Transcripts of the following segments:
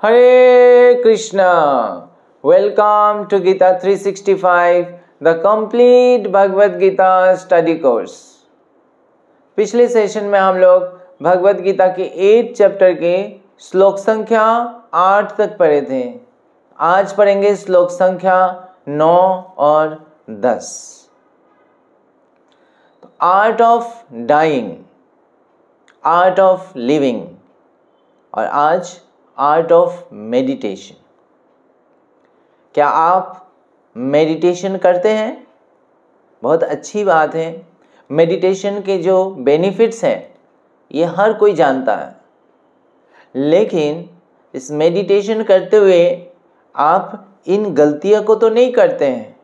Hare Krishna. Welcome to Gita 365, the complete Bhagavad Gita study course. पिछले session में हम लोग भगवद गीता के 8 चैप्टर के श्लोक संख्या 8 तक पढ़े थे। आज पढ़ेंगे श्लोक संख्या 9 और 10। Art of dying, art of living और आज आर्ट ऑफ मेडिटेशन। क्या आप मेडिटेशन करते हैं? बहुत अच्छी बात है। मेडिटेशन के जो बेनिफिट्स हैं ये हर कोई जानता है, लेकिन इस मेडिटेशन करते हुए आप इन गलतियों को तो नहीं करते हैं।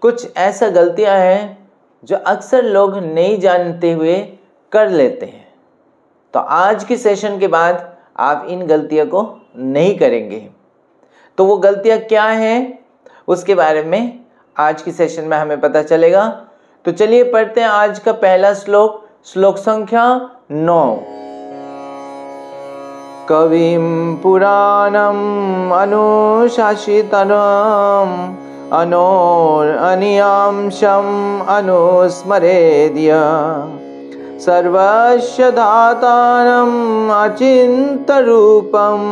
कुछ ऐसा गलतियां हैं जो अक्सर लोग नहीं जानते हुए कर लेते हैं। तो आज के सेशन के बाद आप इन गलतियों को नहीं करेंगे। तो वो गलतियां क्या हैं उसके बारे में आज की सेशन में हमें पता चलेगा। तो चलिए पढ़ते हैं आज का पहला श्लोक, श्लोक संख्या 9। कविं पुराणम् अनुशासितम् अनोरनियांशम् अनुस्मरेद्य सर्वस्य धातारम् अचिन्त्यरूपम्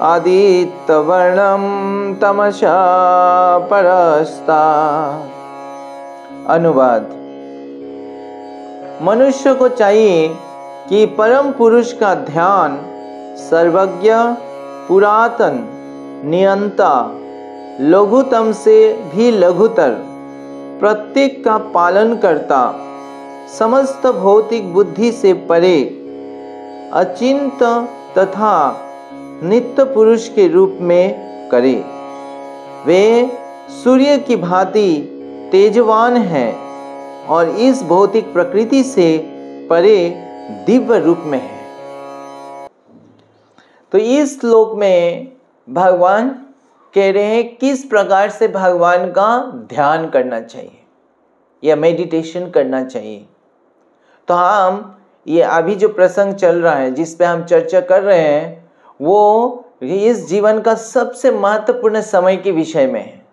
आदित्यवर्णं तमसा परस्तात्। अनुवाद। मनुष्य को चाहिए कि परम पुरुष का ध्यान सर्वज्ञ, पुरातन, नियंता, लघुतम से भी लघुतर, प्रत्येक का पालन करता, समस्त भौतिक बुद्धि से परे, अचिंत्य तथा नित्य पुरुष के रूप में करे। वे सूर्य की भांति तेजवान हैं और इस भौतिक प्रकृति से परे दिव्य रूप में है। तो इस श्लोक में भगवान कह रहे हैं किस प्रकार से भगवान का ध्यान करना चाहिए या मेडिटेशन करना चाहिए। तो हम ये अभी जो प्रसंग चल रहा है जिस पे हम चर्चा कर रहे हैं वो इस जीवन का सबसे महत्वपूर्ण समय के विषय में है।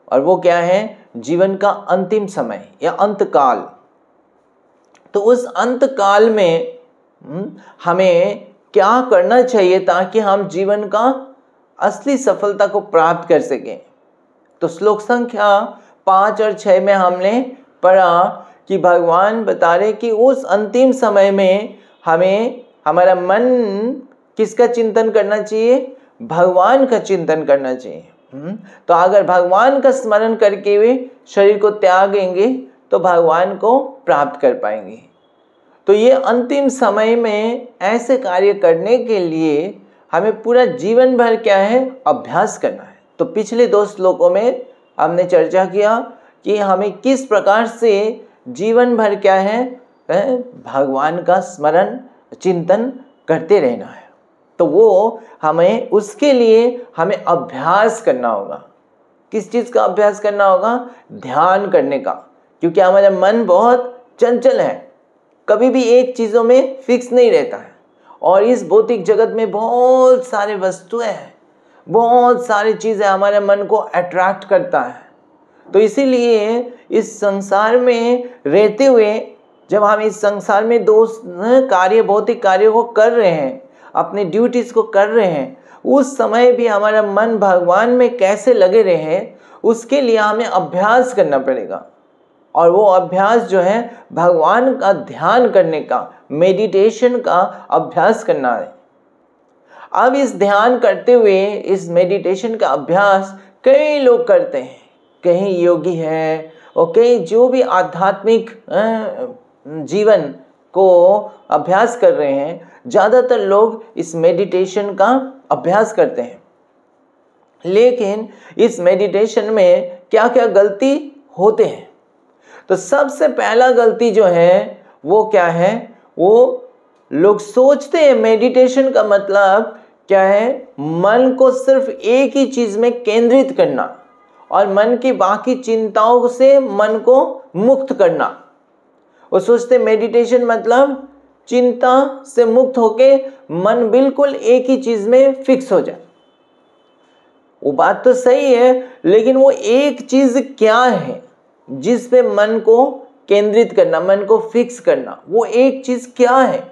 और वो क्या है? जीवन का अंतिम समय या अंतकाल। तो उस अंतकाल में हमें क्या करना चाहिए ताकि हम जीवन का असली सफलता को प्राप्त कर सकें। तो श्लोक संख्या 5 और 6 में हमने पढ़ा कि भगवान बता रहे कि उस अंतिम समय में हमें हमारा मन किसका चिंतन करना चाहिए? भगवान का चिंतन करना चाहिए। तो अगर भगवान का स्मरण करके वे शरीर को त्यागेंगे तो भगवान को प्राप्त कर पाएंगे। तो ये अंतिम समय में ऐसे कार्य करने के लिए हमें पूरा जीवन भर क्या है? अभ्यास करना है। तो पिछले 2 श्लोकों में हमने चर्चा किया कि हमें किस प्रकार से जीवन भर क्या है? भगवान का स्मरण चिंतन करते रहना है। तो वो हमें उसके लिए हमें अभ्यास करना होगा। किस चीज़ का अभ्यास करना होगा? ध्यान करने का। क्योंकि हमारा मन बहुत चंचल है, कभी भी एक चीज़ों में फिक्स नहीं रहता है। और इस भौतिक जगत में बहुत सारे वस्तुएं हैं, बहुत सारी चीज़ें हमारे मन को अट्रैक्ट करता है। तो इसीलिए इस संसार में रहते हुए जब हम इस संसार में भौतिक कार्यों को कर रहे हैं, अपनी ड्यूटीज़ को कर रहे हैं, उस समय भी हमारा मन भगवान में कैसे लगे रहे उसके लिए हमें अभ्यास करना पड़ेगा। और वो अभ्यास जो है भगवान का ध्यान करने का, मेडिटेशन का अभ्यास करना है। अब इस ध्यान करते हुए इस मेडिटेशन का अभ्यास कई लोग करते हैं। कहीं योगी है और कई जो भी आध्यात्मिक जीवन को अभ्यास कर रहे हैं, ज़्यादातर लोग इस मेडिटेशन का अभ्यास करते हैं। लेकिन इस मेडिटेशन में क्या क्या गलती होते हैं? तो सबसे पहला गलती जो है वो क्या है? वो लोग सोचते हैं मेडिटेशन का मतलब क्या है? मन को सिर्फ एक ही चीज़ में केंद्रित करना और मन की बाकी चिंताओं से मन को मुक्त करना। वो सोचते मेडिटेशन मतलब चिंता से मुक्त होके मन बिल्कुल एक ही चीज में फिक्स हो जाए। वो बात तो सही है, लेकिन वो एक चीज क्या है जिस पे मन को केंद्रित करना, मन को फिक्स करना, वो एक चीज क्या है?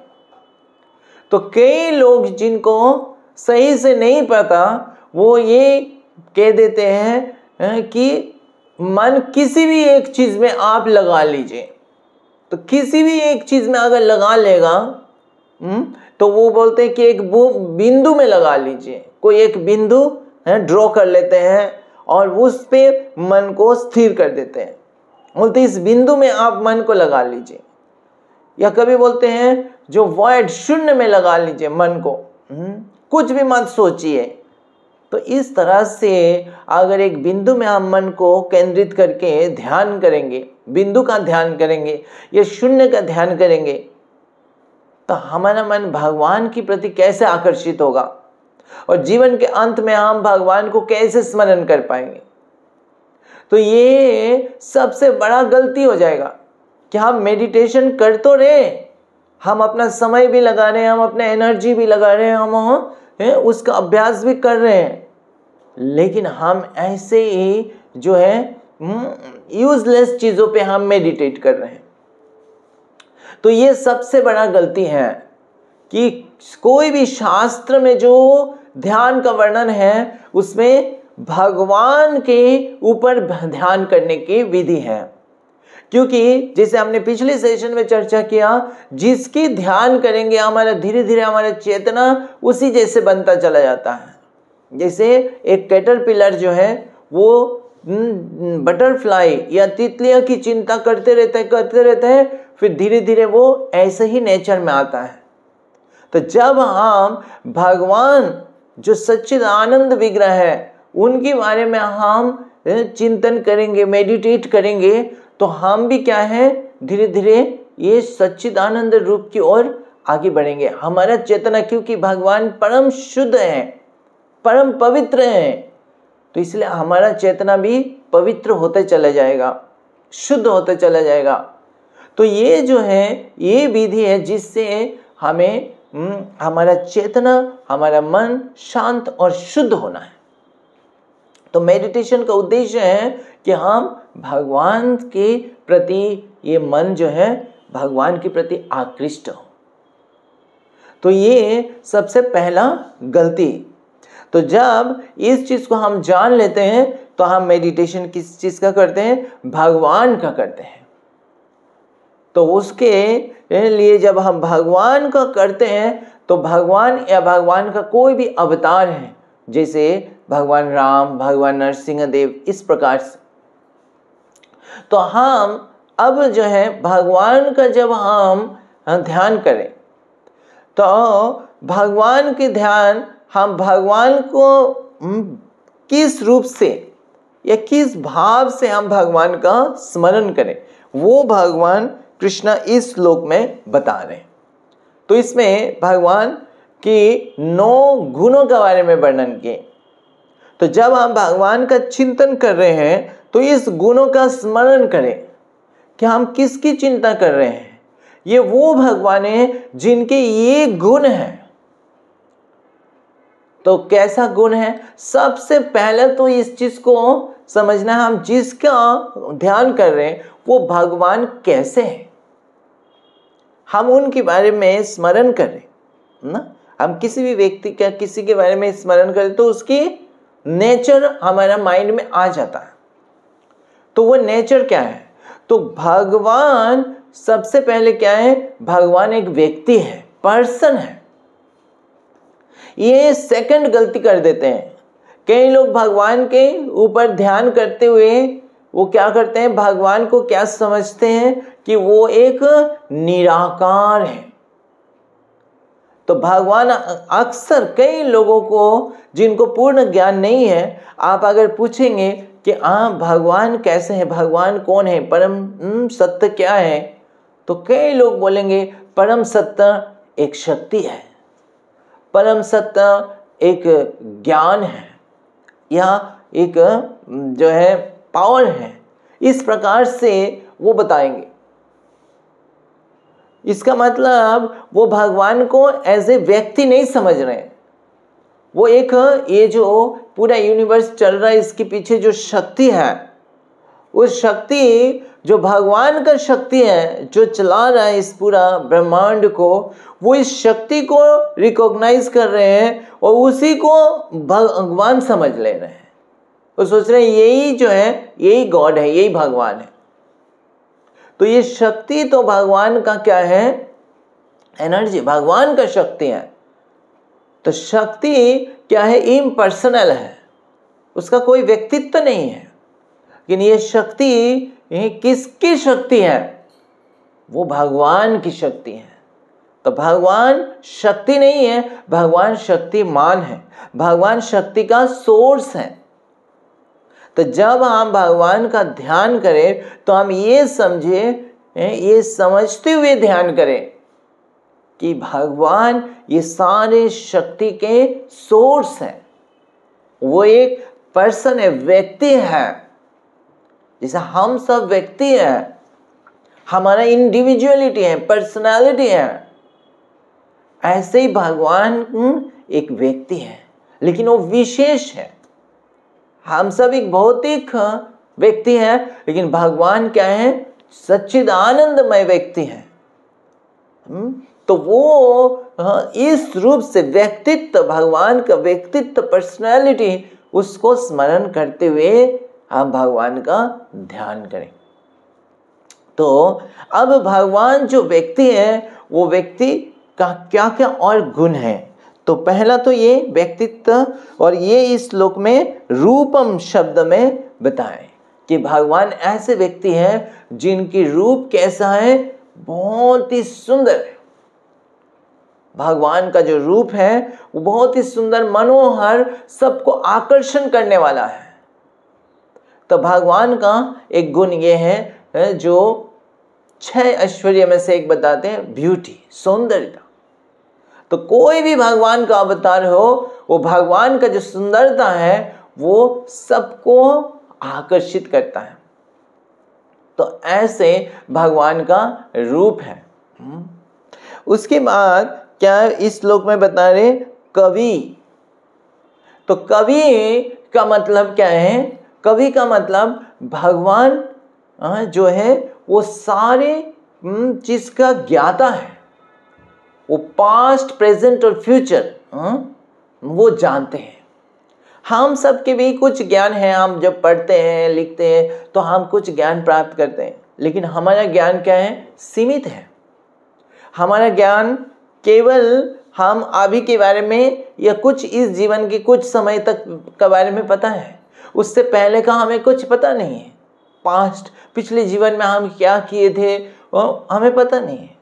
तो कई लोग जिनको सही से नहीं पता वो ये कह देते हैं कि मन किसी भी एक चीज में आप लगा लीजिए। तो किसी भी एक चीज में अगर लगा लेगा तो वो बोलते हैं कि एक बिंदु में लगा लीजिए। कोई एक बिंदु ड्रॉ कर लेते हैं और उस पे मन को स्थिर कर देते हैं। बोलते इस बिंदु में आप मन को लगा लीजिए। या कभी बोलते हैं जो वॉइड, शून्य में लगा लीजिए मन को, कुछ भी मत सोचिए। तो इस तरह से अगर एक बिंदु में हम मन को केंद्रित करके ध्यान करेंगे, बिंदु का ध्यान करेंगे या शून्य का ध्यान करेंगे, तो हमारा मन भगवान के प्रति कैसे आकर्षित होगा और जीवन के अंत में हम भगवान को कैसे स्मरण कर पाएंगे। तो ये सबसे बड़ा गलती हो जाएगा कि हम मेडिटेशन कर तो रहे, हम अपना समय भी लगा रहे हैं, हम अपना एनर्जी भी लगा रहे हैं, हम उसका अभ्यास भी कर रहे हैं, लेकिन हम ऐसे ही जो है यूजलेस चीजों पे हम मेडिटेट कर रहे हैं। तो ये सबसे बड़ा गलती है कि कोई भी शास्त्र में जो ध्यान का वर्णन है उसमें भगवान के ऊपर ध्यान करने की विधि है। क्योंकि जैसे हमने पिछले सेशन में चर्चा किया, जिसकी ध्यान करेंगे हमारा धीरे धीरे हमारा चेतना उसी जैसे बनता चला जाता है। जैसे एक कैटरपिलर जो है वो बटरफ्लाई या तितलियों की चिंता करते रहते हैं, फिर धीरे धीरे वो ऐसे ही नेचर में आता है। तो जब हम भगवान जो सच्चिदानंद विग्रह है उनके बारे में हम चिंतन करेंगे, मेडिटेट करेंगे, तो हम भी क्या है धीरे धीरे ये सच्चिदानंद रूप की ओर आगे बढ़ेंगे। हमारा चेतना, क्योंकि भगवान परम शुद्ध है, परम पवित्र है, तो इसलिए हमारा चेतना भी पवित्र होते चला जाएगा, शुद्ध होते चला जाएगा। तो ये जो है ये विधि है जिससे हमें हमारा चेतना, हमारा मन शांत और शुद्ध होना है। तो मेडिटेशन का उद्देश्य है कि हम भगवान के प्रति ये मन जो है भगवान के प्रति आकृष्ट हो। तो ये सबसे पहला गलती। तो जब इस चीज को हम जान लेते हैं तो हम मेडिटेशन किस चीज का करते हैं? भगवान का करते हैं। तो उसके लिए जब हम भगवान का करते हैं तो भगवान या भगवान का कोई भी अवतार है, जैसे भगवान राम, भगवान नरसिंह देव, इस प्रकार से, तो हम अब जो है भगवान का जब हम ध्यान करें तो भगवान के ध्यान, हम भगवान को किस रूप से या किस भाव से हम भगवान का स्मरण करें, वो भगवान कृष्ण इस श्लोक में बता रहे हैं। तो इसमें भगवान के 9 गुणों के बारे में वर्णन किए। तो जब हम भगवान का चिंतन कर रहे हैं तो इस गुणों का स्मरण करें कि हम किसकी चिंता कर रहे हैं। ये वो भगवान है जिनके ये गुण हैं। तो कैसा गुण है? सबसे पहले तो इस चीज को समझना, हम जिसका ध्यान कर रहे हैं वो भगवान कैसे हैं, हम उनके बारे में स्मरण करें ना। हम किसी भी व्यक्ति का, किसी के बारे में स्मरण करें तो उसकी नेचर हमारा माइंड में आ जाता है। तो वो नेचर क्या है? तो भगवान सबसे पहले क्या है? भगवान एक व्यक्ति है, पर्सन है। ये सेकंड गलती कर देते हैं कई लोग। भगवान के ऊपर ध्यान करते हुए वो क्या करते हैं? भगवान को क्या समझते हैं कि वो एक निराकार है। तो भगवान अक्सर कई लोगों को जिनको पूर्ण ज्ञान नहीं है, आप अगर पूछेंगे कि भगवान कैसे है, भगवान कौन है, परम सत्य क्या है, तो कई लोग बोलेंगे परम सत्य एक शक्ति है, परम सत्य एक ज्ञान है, या एक जो है पावर है। इस प्रकार से वो बताएंगे। इसका मतलब वो भगवान को एज ए व्यक्ति नहीं समझ रहे हैं। वो एक, ये जो पूरा यूनिवर्स चल रहा है इसके पीछे जो शक्ति है, उस शक्ति जो भगवान का शक्ति है जो चला रहा है इस पूरा ब्रह्मांड को, वो इस शक्ति को रिकॉग्नाइज कर रहे हैं और उसी को भगवान समझ ले रहे हैं। वो सोच रहे हैं यही जो है यही गॉड है, यही भगवान है। तो ये शक्ति तो भगवान का क्या है? एनर्जी, भगवान का शक्ति है। तो शक्ति क्या है? इम्पर्सनल है, उसका कोई व्यक्तित्व नहीं है। लेकिन ये शक्ति ये किसकी शक्ति है? वो भगवान की शक्ति है। तो भगवान शक्ति नहीं है, भगवान शक्तिमान है, भगवान शक्ति का सोर्स है। तो जब हम भगवान का ध्यान करें तो हम ये समझे, ये समझते हुए ध्यान करें कि भगवान ये सारे शक्ति के सोर्स हैं। वो एक पर्सन है, व्यक्ति है, जैसे हम सब व्यक्ति हैं, हमारा इंडिविजुअलिटी है, पर्सनालिटी है, ऐसे ही भगवान एक व्यक्ति है, लेकिन वो विशेष है। हम सब एक भौतिक व्यक्ति हैं, लेकिन भगवान क्या है? सच्चिदानंदमय व्यक्ति है। तो वो इस रूप से व्यक्तित्व, भगवान का व्यक्तित्व, पर्सनालिटी, उसको स्मरण करते हुए हम भगवान का ध्यान करें। तो अब भगवान जो व्यक्ति है, वो व्यक्ति का क्या क्या और गुण है? तो पहला तो ये व्यक्तित्व, और ये इस श्लोक में रूपम शब्द में बताएं कि भगवान ऐसे व्यक्ति हैं जिनकी रूप कैसा है? बहुत ही सुंदर है। भगवान का जो रूप है वो बहुत ही सुंदर, मनोहर, सबको आकर्षण करने वाला है। तो भगवान का एक गुण ये है जो 6 ऐश्वर्य में से एक बताते हैं, ब्यूटी, सौंदर्यता। तो कोई भी भगवान का अवतार हो, वो भगवान का जो सुंदरता है वो सबको आकर्षित करता है। तो ऐसे भगवान का रूप है। उसके बाद क्या इस श्लोक में बता रहे? कवि। तो कवि का मतलब क्या है? कवि का मतलब भगवान जो है वो सारे चीज का ज्ञाता है। वो पास्ट, प्रेजेंट और फ्यूचर वो जानते हैं। हम सबके भी कुछ ज्ञान है, हम जब पढ़ते हैं, लिखते हैं तो हम कुछ ज्ञान प्राप्त करते हैं, लेकिन हमारा ज्ञान क्या है? सीमित है। हमारा ज्ञान केवल हम अभी के बारे में या कुछ इस जीवन के कुछ समय तक के बारे में पता है, उससे पहले का हमें कुछ पता नहीं है। पास्ट, पिछले जीवन में हम क्या किए थे हमें पता नहीं है।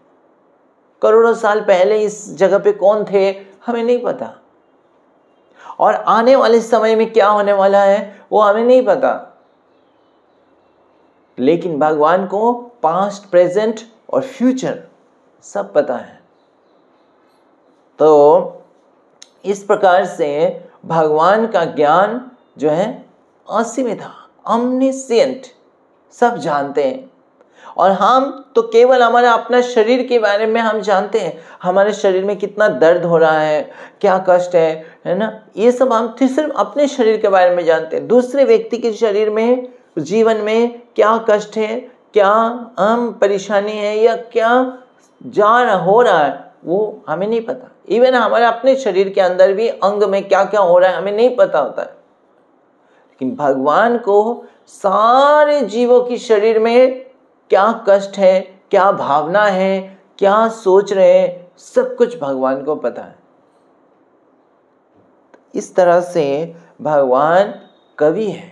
करोड़ों साल पहले इस जगह पे कौन थे हमें नहीं पता, और आने वाले समय में क्या होने वाला है वो हमें नहीं पता। लेकिन भगवान को पास्ट, प्रेजेंट और फ्यूचर सब पता है। तो इस प्रकार से भगवान का ज्ञान जो है असीमित है, omniscient, सब जानते हैं। और हम तो केवल हमारा अपना शरीर के बारे में हम जानते हैं, हमारे शरीर में कितना दर्द हो रहा है, क्या कष्ट है ना, ये सब हम सिर्फ अपने शरीर के बारे में जानते हैं। दूसरे व्यक्ति के शरीर में, जीवन में क्या कष्ट है, क्या परेशानी है या क्या हो रहा है वो हमें नहीं पता। इवन हमारे अपने शरीर के अंदर भी अंग में क्या क्या हो रहा है हमें नहीं पता होता है। लेकिन भगवान को सारे जीवों की शरीर में क्या कष्ट है, क्या भावना है, क्या सोच रहे हैं, सब कुछ भगवान को पता है। इस तरह से भगवान कवि है।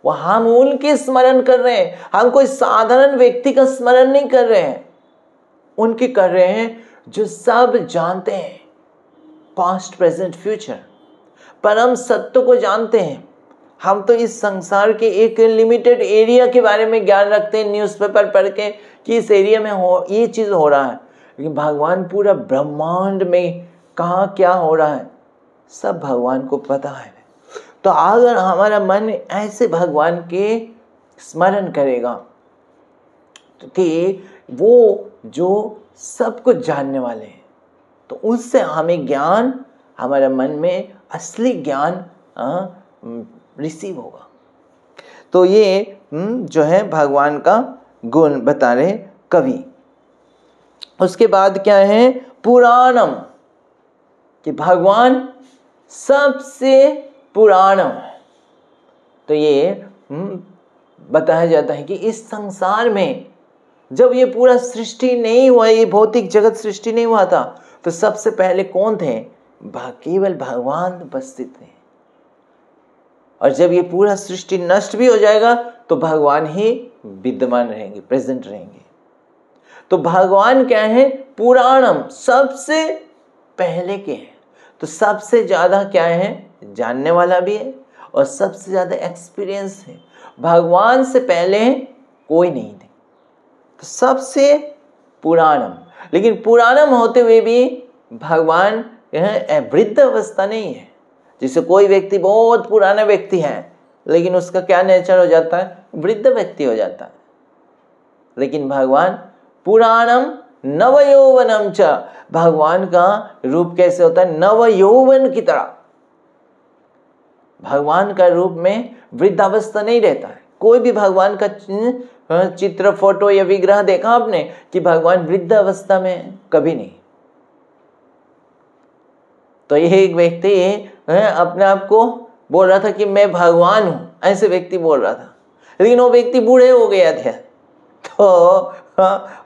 वह हम उनके स्मरण कर रहे हैं, हम कोई साधारण व्यक्ति का स्मरण नहीं कर रहे हैं, उनके कर रहे हैं जो सब जानते हैं, पास्ट, प्रेजेंट, फ्यूचर, परम सत्य को जानते हैं। हम तो इस संसार के एक लिमिटेड एरिया के बारे में ज्ञान रखते हैं, न्यूज़पेपर पढ़ के कि इस एरिया में ये चीज़ हो रहा है, लेकिन भगवान पूरा ब्रह्मांड में कहाँ क्या हो रहा है सब भगवान को पता है। तो अगर हमारा मन ऐसे भगवान के स्मरण करेगा कि वो जो सब कुछ जानने वाले हैं। तो उससे हमें ज्ञान, हमारे मन में असली ज्ञान रिसीव होगा। तो ये जो है भगवान का गुण बता रहे कवि। उसके बाद क्या है, पुराणम, कि भगवान सबसे पुराणम है। तो ये बताया जाता है कि इस संसार में जब ये पूरा सृष्टि नहीं हुआ, ये भौतिक जगत सृष्टि नहीं हुआ था, तो सबसे पहले कौन थे? केवल भगवान उपस्थित थे। और जब ये पूरा सृष्टि नष्ट भी हो जाएगा तो भगवान ही विद्यमान रहेंगे, प्रेजेंट रहेंगे। तो भगवान क्या है? पुराणम, सबसे पहले के हैं। तो सबसे ज्यादा क्या है? जानने वाला भी है और सबसे ज्यादा एक्सपीरियंस है। भगवान से पहले कोई नहीं थे, तो सबसे पुराणम। लेकिन पुराणम होते हुए भी भगवान वृद्ध अवस्था नहीं है। जैसे कोई व्यक्ति बहुत पुराना व्यक्ति है लेकिन उसका क्या नेचर हो जाता है? वृद्ध व्यक्ति हो जाता है। लेकिन भगवान पुराणम नवयौवनम च, भगवान का रूप कैसे होता है? नवयौवन की तरह। भगवान का रूप में वृद्धावस्था नहीं रहता है। कोई भी भगवान का चित्र, फोटो या विग्रह देखा आपने कि भगवान वृद्ध अवस्था में? कभी नहीं। तो ये एक व्यक्ति अपने आप को बोल रहा था कि मैं भगवान हूं, ऐसे व्यक्ति बोल रहा था, लेकिन वो व्यक्ति बूढ़े हो गया था। तो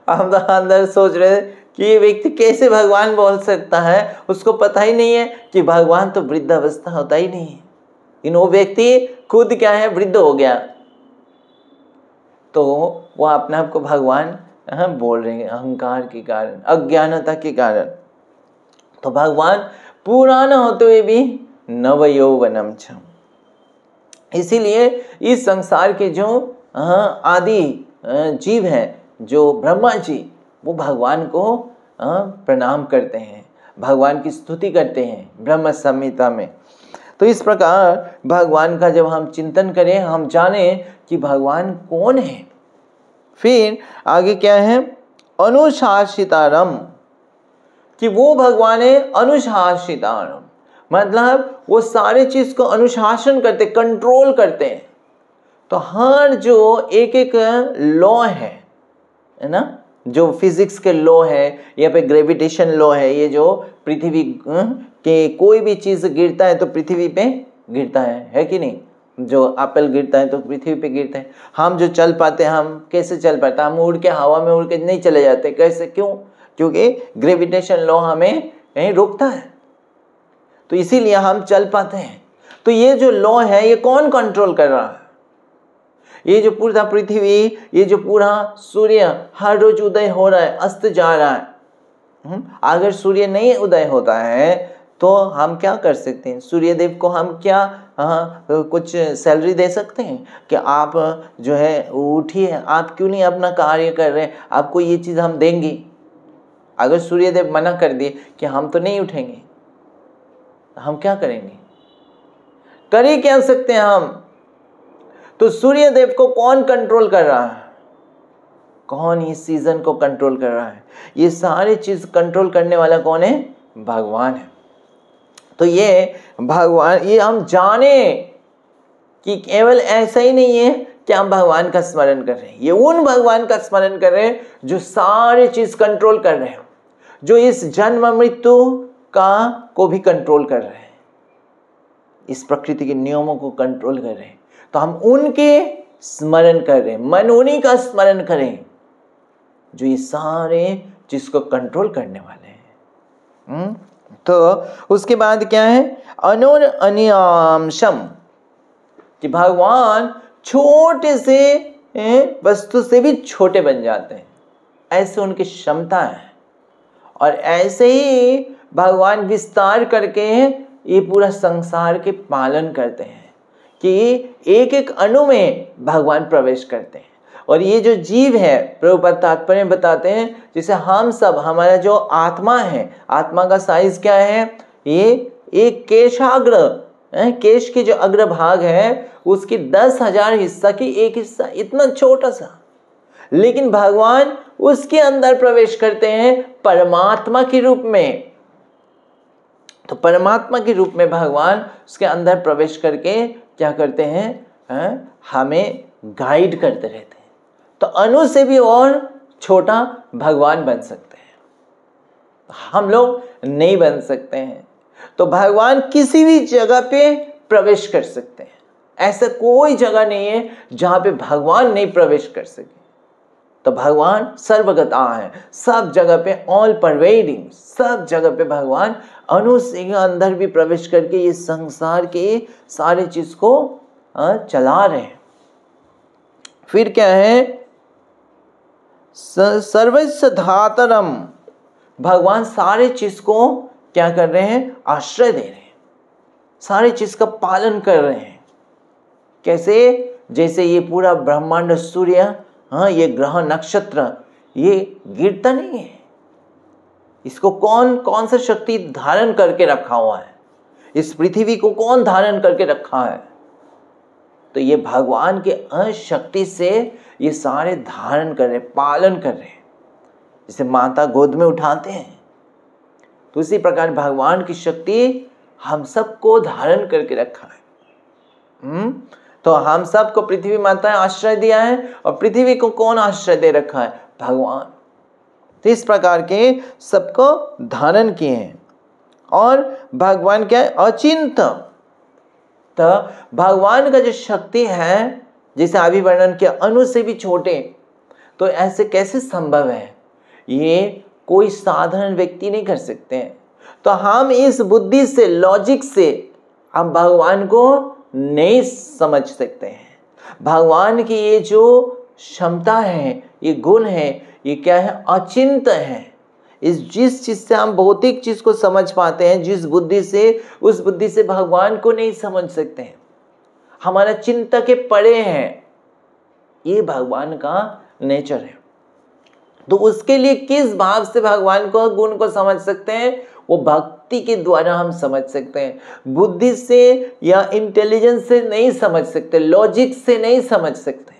हम तो अंदर सोच रहे कि ये व्यक्ति कैसे भगवान बोल सकता है, उसको पता ही नहीं है कि भगवान तो वृद्ध अवस्था होता ही नहीं है। लेकिन वो व्यक्ति खुद क्या है? वृद्ध हो गया। तो वो अपने आप को भगवान बोल रहे हैं, अहंकार के कारण, अज्ञानता के कारण। तो भगवान पुराना होते हुए भी नवयौवनम छ। इसीलिए इस संसार के जो आदि जीव हैं, जो ब्रह्मा जी, वो भगवान को प्रणाम करते हैं, भगवान की स्तुति करते हैं ब्रह्म संहिता में। तो इस प्रकार भगवान का जब हम चिंतन करें, हम जाने कि भगवान कौन है। फिर आगे क्या है? अनुशासितारम, कि वो भगवान है अनुशासितारम, मतलब वो सारे चीज को अनुशासन करते, कंट्रोल करते हैं। तो हर जो एक एक लॉ है ना, जो फिजिक्स के लॉ है या पे ग्रेविटेशन लॉ है, ये जो पृथ्वी के कोई भी चीज गिरता है तो पृथ्वी पे गिरता है कि नहीं? जो एप्पल गिरता है तो पृथ्वी पे गिरता है। हम जो चल पाते हैं, हम कैसे चल पाते हैं? हम उड़ के हवा में उड़ के नहीं चले जाते। कैसे? क्यों? क्योंकि ग्रेविटेशन लॉ हमें रोकता है, तो इसीलिए हम चल पाते हैं। तो ये जो लॉ है, ये कौन कंट्रोल कर रहा है? ये जो पूरा पृथ्वी, ये जो पूरा सूर्य हर रोज उदय हो रहा है, अस्त जा रहा है। अगर सूर्य नहीं उदय होता है तो हम क्या कर सकते हैं? सूर्य देव को हम क्या कुछ सैलरी दे सकते हैं कि आप जो है उठिए, आप क्यों नहीं अपना कार्य कर रहे, आपको ये चीज हम देंगे? अगर सूर्य देव मना कर दिए कि हम तो नहीं उठेंगे, हम क्या करेंगे? कर ही क्या सकते हैं हम? तो सूर्य देव को कौन कंट्रोल कर रहा है? कौन इस सीजन को कंट्रोल कर रहा है? ये सारी चीज कंट्रोल करने वाला कौन है? भगवान है। तो ये भगवान, ये हम जाने कि केवल ऐसा ही नहीं है कि हम भगवान का स्मरण कर रहे हैं, ये उन भगवान का स्मरण कर रहे हैं जो सारी चीज कंट्रोल कर रहे हैं, जो इस जन्म मृत्यु का को भी कंट्रोल कर रहे हैं, इस प्रकृति के नियमों को कंट्रोल कर रहे हैं। तो हम उनके स्मरण कर रहे हैं, मन उन्हीं का स्मरण करें जो ये सारे चीज को कंट्रोल करने वाले हैं। तो उसके बाद क्या है? अनुर अनियांशम, कि भगवान छोटे से वस्तु से भी छोटे बन जाते हैं, ऐसे उनकी क्षमता है। और ऐसे ही भगवान विस्तार करके ये पूरा संसार के पालन करते हैं कि एक एक अणु में भगवान प्रवेश करते हैं। और ये जो जीव है, प्रभुपाद तात्पर्य बताते हैं, जैसे हम सब, हमारा जो आत्मा है, आत्मा का साइज क्या है? ये एक केशाग्र, केश की जो अग्र भाग है उसकी 10,000 हिस्सा की एक हिस्सा, इतना छोटा सा। लेकिन भगवान उसके अंदर प्रवेश करते हैं परमात्मा के रूप में। तो परमात्मा के रूप में भगवान उसके अंदर प्रवेश करके क्या करते हैं, हमें गाइड करते रहते हैं। तो अणु से भी और छोटा भगवान बन सकते हैं, हम लोग नहीं बन सकते हैं। तो भगवान किसी भी जगह पे प्रवेश कर सकते हैं, ऐसा कोई जगह नहीं है जहां पे भगवान नहीं प्रवेश कर सके। तो भगवान सर्वगता है, सब जगह पे, ऑल परवेडिंग, सब जगह पे भगवान अणु से अंदर भी प्रवेश करके ये संसार के सारे चीज को चला रहे हैं। फिर क्या है, सर्वस्य धातरम, भगवान सारे चीज को क्या कर रहे हैं, आश्रय दे रहे हैं, सारे चीज का पालन कर रहे हैं। कैसे, जैसे ये पूरा ब्रह्मांड, सूर्य, ये ग्रह नक्षत्र, ये गिरता नहीं है, इसको कौन कौन सा शक्ति धारण करके रखा हुआ है, इस पृथ्वी को कौन धारण करके रखा है, तो ये भगवान के शक्ति से ये सारे धारण कर रहे, पालन कर रहे हैं। जैसे माता गोद में उठाते हैं, तो इसी प्रकार भगवान की शक्ति हम सबको धारण करके रखा है। तो हम सबको पृथ्वी माता ने आश्रय दिया है, और पृथ्वी को कौन आश्रय दे रखा है, भगवान। तो इस प्रकार के सबको धारण किए हैं। और भगवान क्या है, अचिंत। तो भगवान का जो शक्ति है, जैसे अभी वर्णन किया, अणु से भी छोटे, तो ऐसे कैसे संभव है, ये कोई साधारण व्यक्ति नहीं कर सकते हैं। तो हम इस बुद्धि से, लॉजिक से हम भगवान को नहीं समझ सकते हैं। भगवान की ये जो क्षमता है, ये गुण है, ये क्या है, अचिंत है। जिस चीज से हम भौतिक चीज को समझ पाते हैं, जिस बुद्धि से, उस बुद्धि से भगवान को नहीं समझ सकते हैं। हमारा चिंता के परे है, ये भगवान का नेचर है। तो उसके लिए किस भाव से भगवान को, गुण को समझ सकते हैं, वो भक्ति के द्वारा हम समझ सकते हैं। बुद्धि से या इंटेलिजेंस से नहीं समझ सकते, लॉजिक से नहीं समझ सकते।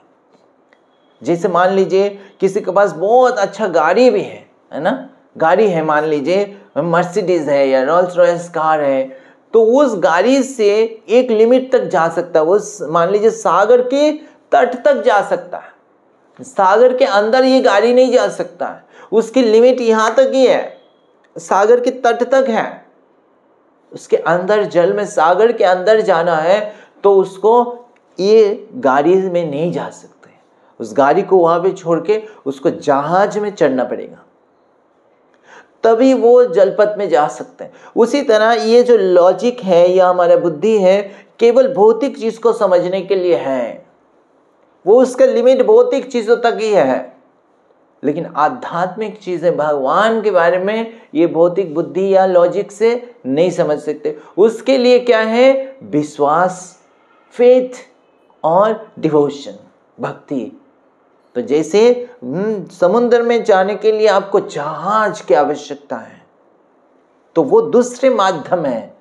जैसे मान लीजिए किसी के पास बहुत अच्छा गाड़ी भी है ना, गाड़ी है, मान लीजिए मर्सिडीज है या रोल्स रॉयस कार है, तो उस गाड़ी से एक लिमिट तक जा सकता है। वो मान लीजिए सागर के तट तक जा सकता है, सागर के अंदर ये गाड़ी नहीं जा सकता है, उसकी लिमिट यहाँ तक ही है, सागर के तट तक है। उसके अंदर जल में, सागर के अंदर जाना है तो उसको ये गाड़ी में नहीं जा सकते, उस गाड़ी को वहां पे छोड़ के उसको जहाज में चढ़ना पड़ेगा, तभी वो जलपथ में जा सकते हैं। उसी तरह ये जो लॉजिक है या हमारा बुद्धि है, केवल भौतिक चीज को समझने के लिए है, वो उसका लिमिट भौतिक चीजों तक ही है। लेकिन आध्यात्मिक चीजें, भगवान के बारे में, ये भौतिक बुद्धि या लॉजिक से नहीं समझ सकते। उसके लिए क्या है, विश्वास, फेथ और डिवोशन, भक्ति। तो जैसे समुद्र में जाने के लिए आपको जहाज की आवश्यकता है, तो वो दूसरे माध्यम है,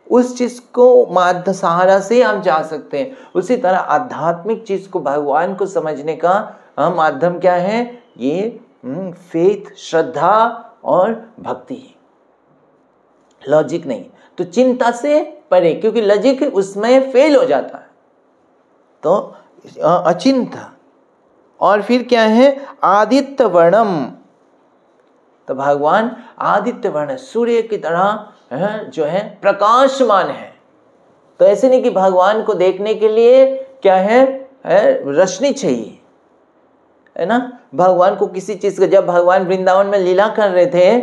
उस चीज को माध्यम सहारा से हम जा सकते हैं। उसी तरह आध्यात्मिक चीज को, भगवान को समझने का माध्यम क्या है, ये फेथ, श्रद्धा और भक्ति, लॉजिक नहीं। तो चिंता से परे, क्योंकि लॉजिक उसमें फेल हो जाता है, तो अचिंता। और फिर क्या है, आदित्य वर्णम। तो भगवान आदित्य वर्ण, सूर्य की तरह जो है प्रकाशमान है। तो ऐसे नहीं कि भगवान को देखने के लिए क्या है रोशनी चाहिए, है ना। भगवान को किसी चीज का, जब भगवान वृंदावन में लीला कर रहे थे,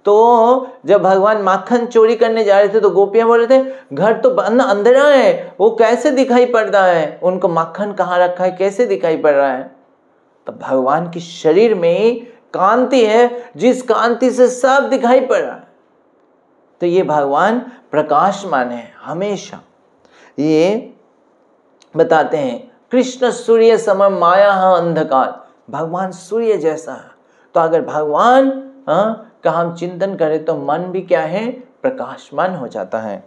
तो जब भगवान माखन चोरी करने जा रहे थे, तो गोपियां बोल रहे थे घर तो बंद, अंधेरा है, वो कैसे दिखाई पड़ रहा है, उनको माखन कहाँ रखा है, कैसे दिखाई पड़ रहा है। तो भगवान की शरीर में कांति है, जिस कांति से सब दिखाई पड़ रहा है। तो ये भगवान प्रकाशमान है हमेशा। ये बताते हैं कृष्ण सूर्य सम माया अंधकार, भगवान सूर्य जैसा है। तो अगर भगवान का हम चिंतन करें तो मन भी क्या है, प्रकाशमान हो जाता है।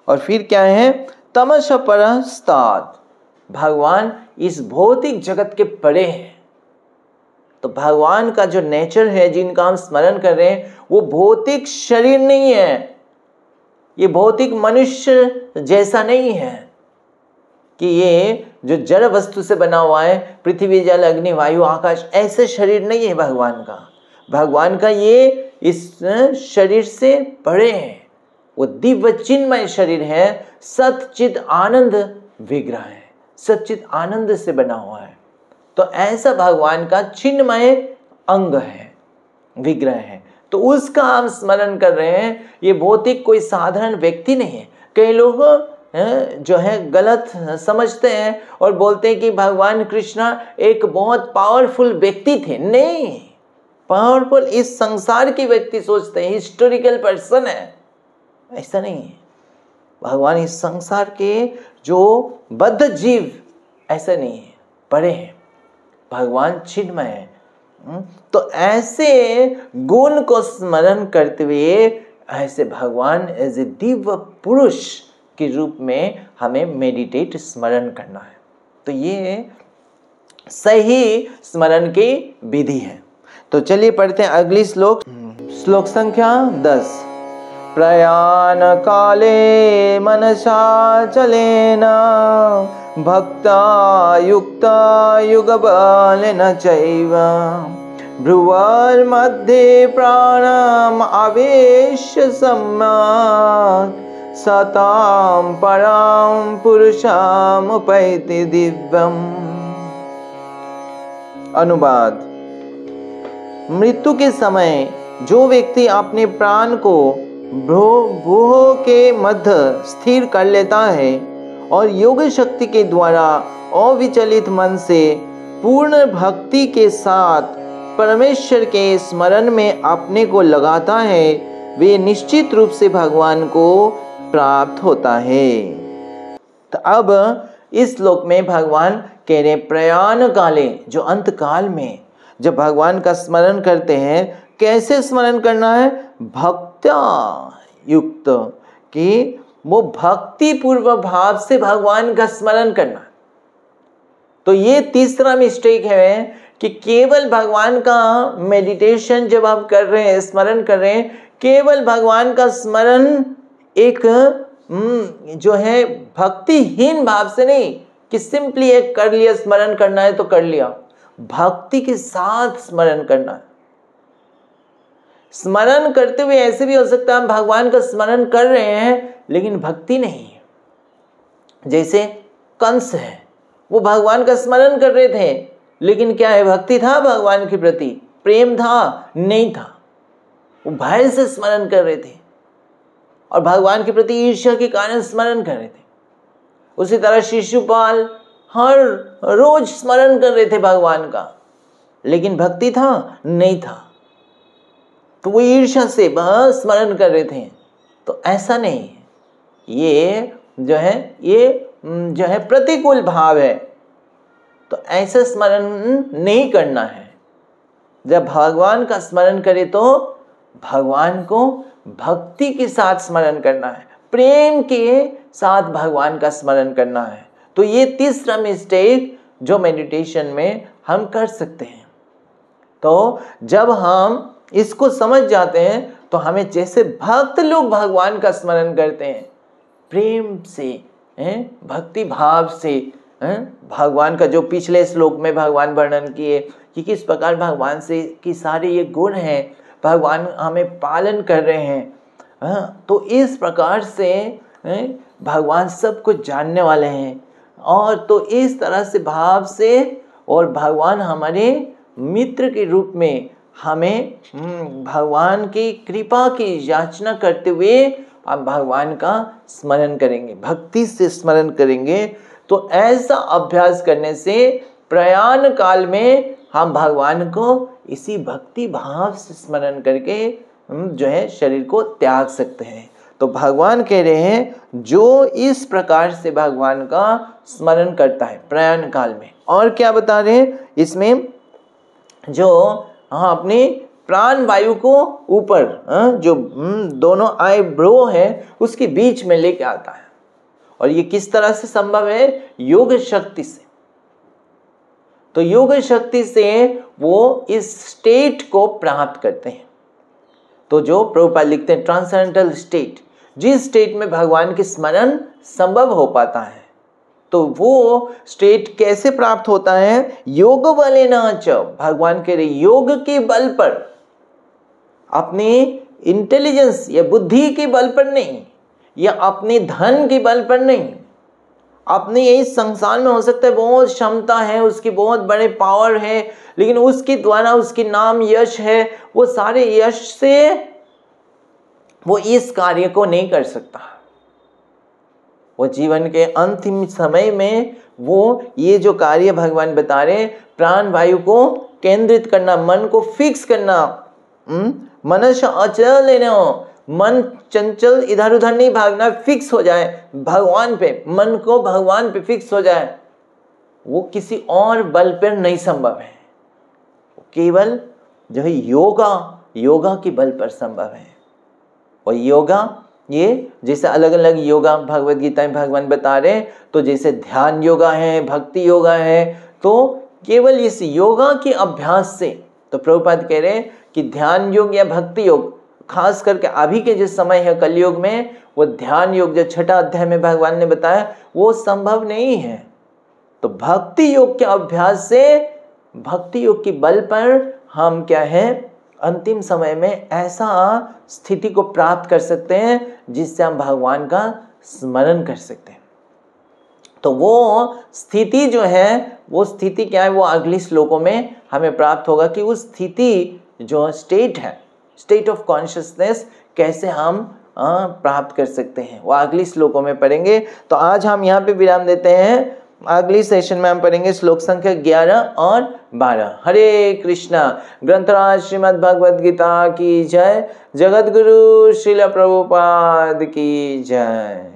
और फिर क्या है, तमस परस्तात्, भगवान इस भौतिक जगत के परे हैं। तो भगवान का जो नेचर है जिनका हम स्मरण कर रहे हैं वो भौतिक शरीर नहीं है, ये भौतिक मनुष्य जैसा नहीं है कि ये जो जड़ वस्तु से बना हुआ है, पृथ्वी जल अग्नि वायु आकाश, ऐसे शरीर नहीं है भगवान का। भगवान का ये इस शरीर से बड़े हैं, वो दिव्य चिन्मय शरीर है, सच्चित आनंद विग्रह है, सच्चित आनंद से बना हुआ है। तो ऐसा भगवान का चिन्मय अंग है, विग्रह है, तो उसका हम स्मरण कर रहे हैं। ये भौतिक कोई साधारण व्यक्ति नहीं है। कई लोग जो है गलत समझते हैं और बोलते हैं कि भगवान कृष्णा एक बहुत पावरफुल व्यक्ति थे। नहीं, पावरफुल इस संसार के व्यक्ति सोचते हैं, हिस्टोरिकल पर्सन है, ऐसा नहीं है। भगवान इस संसार के जो बद्ध जीव ऐसा नहीं है, बड़े हैं, भगवान चिन्मय है। तो ऐसे गुण को स्मरण करते हुए ऐसे भगवान एज ए दिव्य पुरुष के रूप में हमें मेडिटेट स्मरण करना है। तो ये सही स्मरण की विधि है। तो चलिए पढ़ते हैं अगली श्लोक, श्लोक संख्या 10। प्रयाण काले मनसा चलेन भक्ता युक्ता युगबलेन चैव भ्रुवोर्मध्ये प्राणम् आवेश्य सम्यक् सतां परां पुरुषाम् उपैति दिव्यम्। अनुवाद। मृत्यु के समय जो व्यक्ति अपने प्राण को भ्रूण के मध्य स्थिर कर लेता है और योग शक्ति के द्वारा अविचलित मन से पूर्ण भक्ति के साथ परमेश्वर के स्मरण में अपने को लगाता है, वे निश्चित रूप से भगवान को प्राप्त होता है। तो अब इस श्लोक में भगवान कह रहे प्रयाण काले, जो अंत काल में जब भगवान का स्मरण करते हैं, कैसे स्मरण करना है? भक्त्या युक्त, कि वो भक्ति पूर्व भाव से भगवान का स्मरण करना। तो ये तीसरा मिस्टेक है कि केवल भगवान का मेडिटेशन जब आप कर रहे हैं, स्मरण कर रहे हैं, केवल भगवान का स्मरण एक जो है भक्तिहीन भाव से नहीं कि सिंपली एक कर लिया, स्मरण करना है तो कर लिया। भक्ति के साथ स्मरण करना है। स्मरण करते हुए ऐसे भी हो सकता है हम भगवान का स्मरण कर रहे हैं लेकिन भक्ति नहीं है। जैसे कंस है, वो भगवान का स्मरण कर रहे थे लेकिन क्या है, भक्ति था भगवान के प्रति, प्रेम था? नहीं था। वो भय से स्मरण कर रहे थे और भगवान के प्रति ईर्ष्या के कारण स्मरण कर रहे थे। उसी तरह शिशुपाल हर रोज स्मरण कर रहे थे भगवान का, लेकिन भक्ति था? नहीं था। तो वो ईर्ष्या से बस स्मरण कर रहे थे। तो ऐसा नहीं है, ये जो है प्रतिकूल भाव है। तो ऐसे स्मरण नहीं करना है। जब भगवान का स्मरण करें तो भगवान को भक्ति के साथ स्मरण करना है, प्रेम के साथ भगवान का स्मरण करना है। तो ये तीसरा मिस्टेक जो मेडिटेशन में हम कर सकते हैं। तो जब हम इसको समझ जाते हैं तो हमें जैसे भक्त लोग भगवान का स्मरण करते हैं, प्रेम से, भक्ति भाव से, भगवान का जो पिछले श्लोक में भगवान वर्णन किए कि किस प्रकार भगवान से कि सारे ये गुण हैं, भगवान हमें पालन कर रहे हैं। तो इस प्रकार से भगवान सब कुछ जानने वाले हैं। और तो इस तरह से भाव से, और भगवान हमारे मित्र के रूप में हमें भगवान की कृपा की याचना करते हुए हम भगवान का स्मरण करेंगे, भक्ति से स्मरण करेंगे। तो ऐसा अभ्यास करने से प्रयाण काल में हम भगवान को इसी भक्ति भाव से स्मरण करके जो है शरीर को त्याग सकते हैं। तो भगवान कह रहे हैं जो इस प्रकार से भगवान का स्मरण करता है प्रयाण काल में। और क्या बता रहे हैं इसमें, जो अपनी प्राण वायु को ऊपर जो दोनों आईब्रो है उसके बीच में लेके आता है। और ये किस तरह से संभव है? योग शक्ति से। तो योग शक्ति से वो इस स्टेट को प्राप्त करते हैं। तो जो प्रभुपाद लिखते हैं ट्रांसेंडेंटल स्टेट, जिस स्टेट में भगवान के स्मरण संभव हो पाता है, तो वो स्टेट कैसे प्राप्त होता है? योग बले नाच, भगवान के योग के बल पर, अपने इंटेलिजेंस या बुद्धि के बल पर नहीं, या अपने धन के बल पर नहीं, अपने यही संसार में हो सकता है बहुत क्षमता है, उसकी बहुत बड़े पावर है, लेकिन उसके द्वारा उसके नाम यश है, वो सारे यश से वो इस कार्य को नहीं कर सकता। वो जीवन के अंतिम समय में वो ये जो कार्य भगवान बता रहे, प्राण वायु को केंद्रित करना, मन को फिक्स करना, मनस्य अचल लेना, मन चंचल इधर उधर नहीं भागना, फिक्स हो जाए भगवान पे, मन को भगवान पे फिक्स हो जाए, वो किसी और बल पर नहीं संभव है, केवल जो है योगा के बल पर संभव है। और योगा ये जैसे अलग अलग योगा भगवद गीता में भगवान बता रहे, तो जैसे ध्यान योगा है, भक्ति योगा है, तो केवल इस योगा के अभ्यास से, तो प्रभुपाद कह रहे हैं कि ध्यान योग या भक्ति योग, खास करके अभी के जो समय है कलयुग में, वो ध्यान योग जो 6 अध्याय में भगवान ने बताया वो संभव नहीं है। तो भक्ति योग के अभ्यास से, भक्ति योग के बल पर हम क्या है अंतिम समय में ऐसा स्थिति को प्राप्त कर सकते हैं जिससे हम भगवान का स्मरण कर सकते हैं। तो वो स्थिति जो है, वो स्थिति क्या है, वो अगली श्लोकों में हमें प्राप्त होगा कि उस स्थिति जो स्टेट है, स्टेट ऑफ कॉन्शियसनेस, कैसे हम प्राप्त कर सकते हैं, वो अगली श्लोकों में पढ़ेंगे। तो आज हम यहाँ पे विराम देते हैं, अगली सेशन में हम पढ़ेंगे श्लोक संख्या 11 और 12। हरे कृष्णा। ग्रंथराज श्रीमद् भगवद गीता की जय। जगत गुरु श्रील प्रभुपाद की जय।